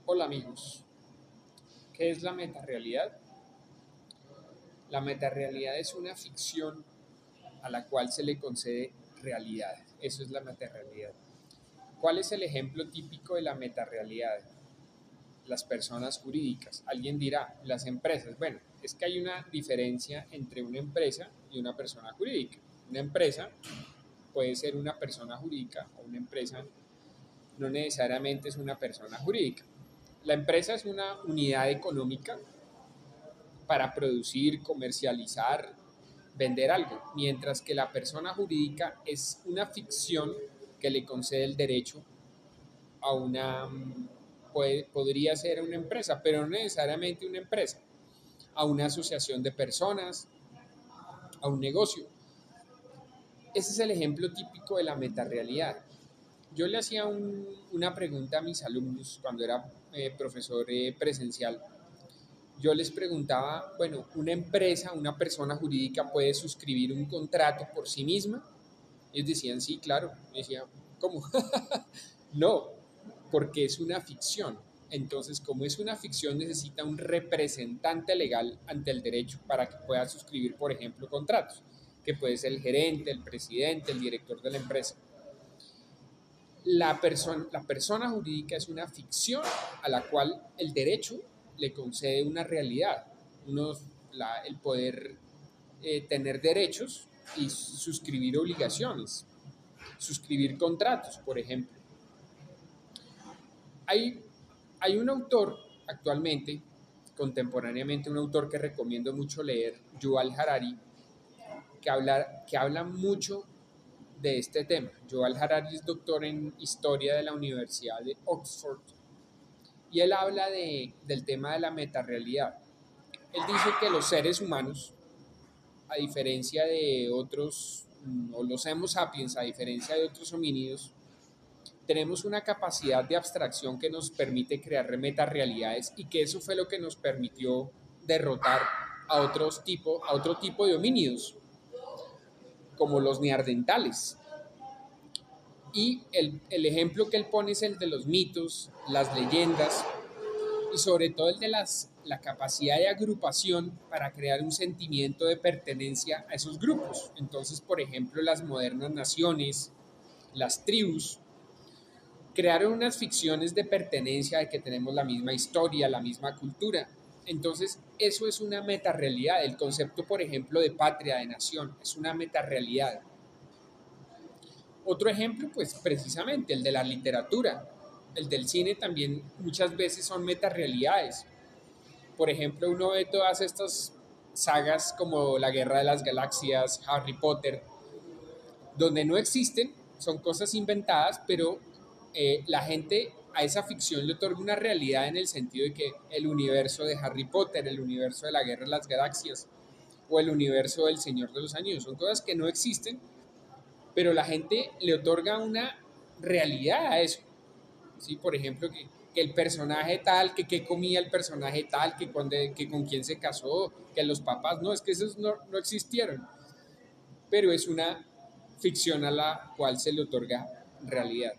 Hola amigos, ¿qué es la metarealidad? La metarealidad es una ficción a la cual se le concede realidad. Eso es la metarealidad. ¿Cuál es el ejemplo típico de la metarealidad? Las personas jurídicas. Alguien dirá, las empresas. Bueno, es que hay una diferencia entre una empresa y una persona jurídica. Una empresa puede ser una persona jurídica o una empresa no necesariamente es una persona jurídica. La empresa es una unidad económica para producir, comercializar, vender algo, mientras que la persona jurídica es una ficción que le concede el derecho a una, podría ser una empresa, pero no necesariamente una empresa, a una asociación de personas, a un negocio. Ese es el ejemplo típico de la metarealidad. Yo le hacía una pregunta a mis alumnos cuando era profesor presencial. Yo les preguntaba, bueno, ¿una empresa, una persona jurídica puede suscribir un contrato por sí misma? Ellos decían, sí, claro. Yo decía, ¿cómo? No, porque es una ficción. Entonces, como es una ficción, necesita un representante legal ante el derecho para que pueda suscribir, por ejemplo, contratos, que puede ser el gerente, el presidente, el director de la empresa. La persona jurídica es una ficción a la cual el derecho le concede una realidad, el poder tener derechos y suscribir obligaciones, suscribir contratos, por ejemplo. Hay, hay un autor actualmente, contemporáneamente, un autor que recomiendo mucho leer, Yuval Harari, que habla mucho de este tema. Yuval Harari es doctor en historia de la Universidad de Oxford y él habla del tema de la metarealidad. Él dice que los seres humanos, a diferencia de otros, o los Homo sapiens, a diferencia de otros homínidos, tenemos una capacidad de abstracción que nos permite crear metarealidades y que eso fue lo que nos permitió derrotar a otro tipo de homínidos, como los neandertales. Y el ejemplo que él pone es el de los mitos, las leyendas y sobre todo el de la capacidad de agrupación para crear un sentimiento de pertenencia a esos grupos. Entonces, por ejemplo, las modernas naciones, las tribus, crearon unas ficciones de pertenencia, de que tenemos la misma historia, la misma cultura. Entonces, eso es una metarealidad. El concepto, por ejemplo, de patria, de nación, es una metarealidad. Otro ejemplo, pues precisamente el de la literatura. El del cine también muchas veces son metarealidades. Por ejemplo, uno ve todas estas sagas como La Guerra de las Galaxias, Harry Potter, donde no existen, son cosas inventadas, pero la gente a esa ficción le otorga una realidad en el sentido de que el universo de Harry Potter, el universo de La Guerra de las Galaxias o el universo del Señor de los Anillos, son cosas que no existen, pero la gente le otorga una realidad a eso. ¿Sí? Por ejemplo, que el personaje tal, que comía el personaje tal, que con quién se casó, que los papás, no, es que esos no existieron, pero es una ficción a la cual se le otorga realidad.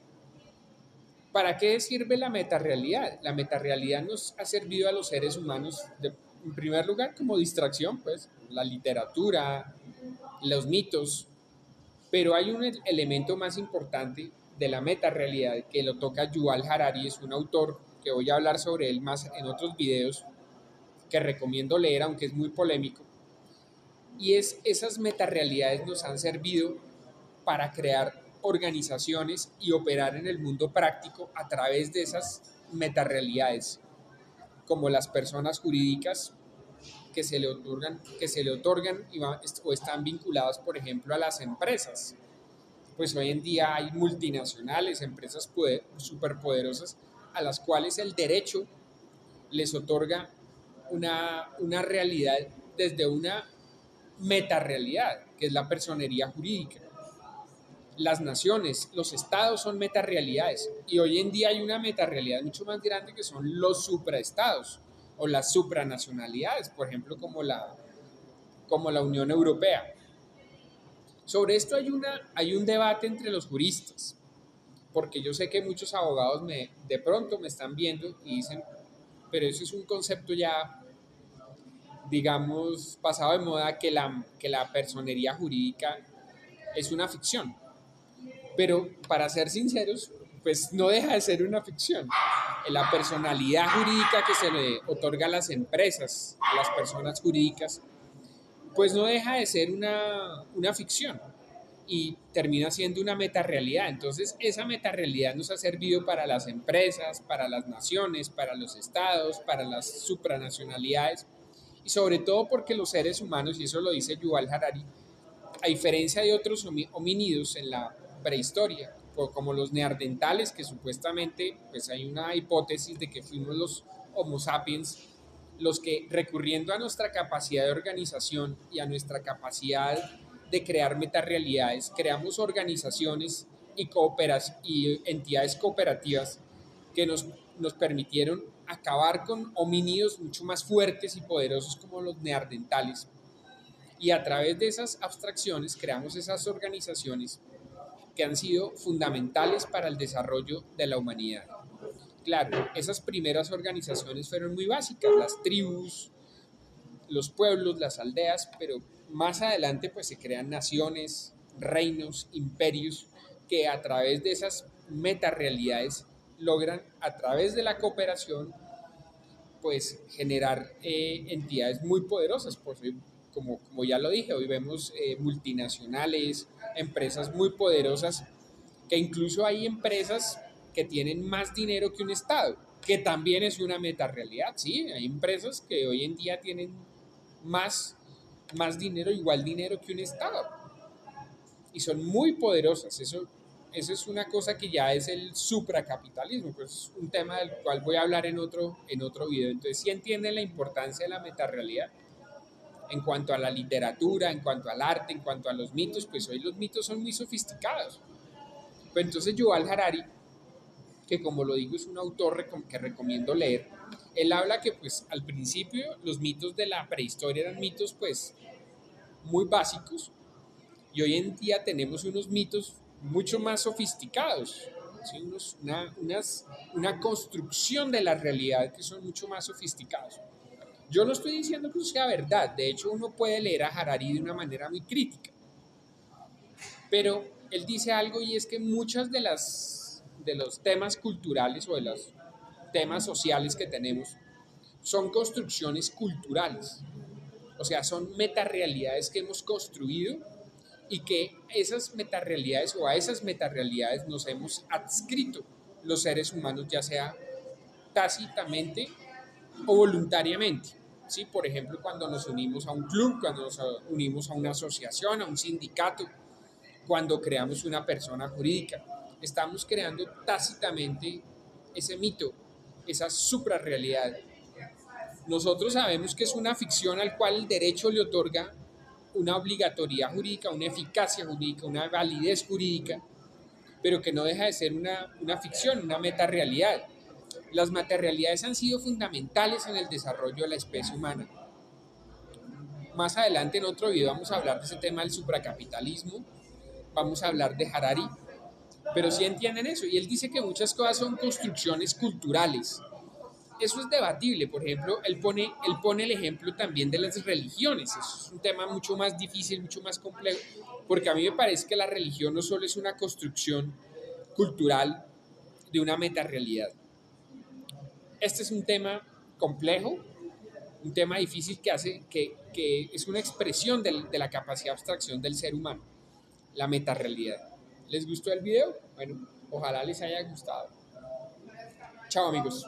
¿Para qué sirve la metarealidad? La metarealidad nos ha servido a los seres humanos, en primer lugar, como distracción, pues, la literatura, los mitos, pero hay un elemento más importante de la metarealidad que lo toca Yuval Harari, es un autor que voy a hablar sobre él más en otros videos que recomiendo leer, aunque es muy polémico, y es esas metarealidades nos han servido para crear organizaciones y operar en el mundo práctico a través de esas metarealidades, como las personas jurídicas que se le otorgan o están vinculadas, por ejemplo, a las empresas. Pues hoy en día hay multinacionales, empresas superpoderosas a las cuales el derecho les otorga una realidad desde una metarealidad, que es la personería jurídica. Las naciones, los estados son metarealidades y hoy en día hay una metarealidad mucho más grande que son los supraestados o las supranacionalidades, por ejemplo, como la Unión Europea. Sobre esto hay un debate entre los juristas. porque yo sé que muchos abogados de pronto me están viendo y dicen, pero eso es un concepto ya, digamos, pasado de moda, que la personería jurídica es una ficción. Pero para ser sinceros, pues no deja de ser una ficción. La personalidad jurídica que se le otorga a las empresas, a las personas jurídicas, pues no deja de ser una ficción y termina siendo una metarealidad. Entonces, esa metarealidad nos ha servido para las empresas, para las naciones, para los estados, para las supranacionalidades y sobre todo porque los seres humanos, y eso lo dice Yuval Harari, a diferencia de otros homínidos en la prehistoria, como los neandertales, que supuestamente pues hay una hipótesis de que fuimos los Homo sapiens, los que recurriendo a nuestra capacidad de organización y a nuestra capacidad de crear metarealidades, creamos organizaciones y entidades cooperativas que nos permitieron acabar con homínidos mucho más fuertes y poderosos como los neandertales. Y a través de esas abstracciones creamos esas organizaciones que han sido fundamentales para el desarrollo de la humanidad. Claro, esas primeras organizaciones fueron muy básicas, las tribus, los pueblos, las aldeas, pero más adelante pues se crean naciones, reinos, imperios, que a través de esas metarealidades logran a través de la cooperación pues generar entidades muy poderosas. Pues, como ya lo dije, hoy vemos multinacionales, empresas muy poderosas, que incluso hay empresas que tienen más dinero que un Estado, que también es una metarealidad, ¿sí? Hay empresas que hoy en día tienen más, más dinero, igual dinero que un Estado, y son muy poderosas. Eso es una cosa que ya es el supracapitalismo, pues es un tema del cual voy a hablar en otro video. Entonces, si entienden la importancia de la metarealidad en cuanto a la literatura, en cuanto al arte, en cuanto a los mitos, pues hoy los mitos son muy sofisticados. Pero entonces Yuval Harari, que como lo digo es un autor que recomiendo leer, él habla que pues al principio los mitos de la prehistoria eran mitos pues muy básicos, y hoy en día tenemos unos mitos mucho más sofisticados, ¿sí? Una construcción de la realidad que son mucho más sofisticados. Yo no estoy diciendo que eso sea verdad, de hecho uno puede leer a Harari de una manera muy crítica, pero él dice algo y es que muchas de los temas culturales o de los temas sociales que tenemos son construcciones culturales, o sea, son metarealidades que hemos construido y que esas metarealidades o a esas metarealidades nos hemos adscrito los seres humanos, ya sea tácitamente o voluntariamente. ¿Sí? Por ejemplo, cuando nos unimos a un club, cuando nos unimos a una asociación, a un sindicato, cuando creamos una persona jurídica, estamos creando tácitamente ese mito, esa suprarrealidad. Nosotros sabemos que es una ficción al cual el derecho le otorga una obligatoriedad jurídica, una eficacia jurídica, una validez jurídica, pero que no deja de ser una ficción, una metarealidad. Las metarealidades han sido fundamentales en el desarrollo de la especie humana. Más adelante en otro video vamos a hablar de ese tema del supracapitalismo, vamos a hablar de Harari, pero sí entienden eso. Y él dice que muchas cosas son construcciones culturales. Eso es debatible. Por ejemplo, él pone el ejemplo también de las religiones. Eso es un tema mucho más difícil, mucho más complejo, porque a mí me parece que la religión no solo es una construcción cultural de una metarealidad. Este es un tema complejo, un tema difícil que es una expresión de la capacidad de abstracción del ser humano, la metarealidad. ¿Les gustó el video? Bueno, ojalá les haya gustado. Chao amigos.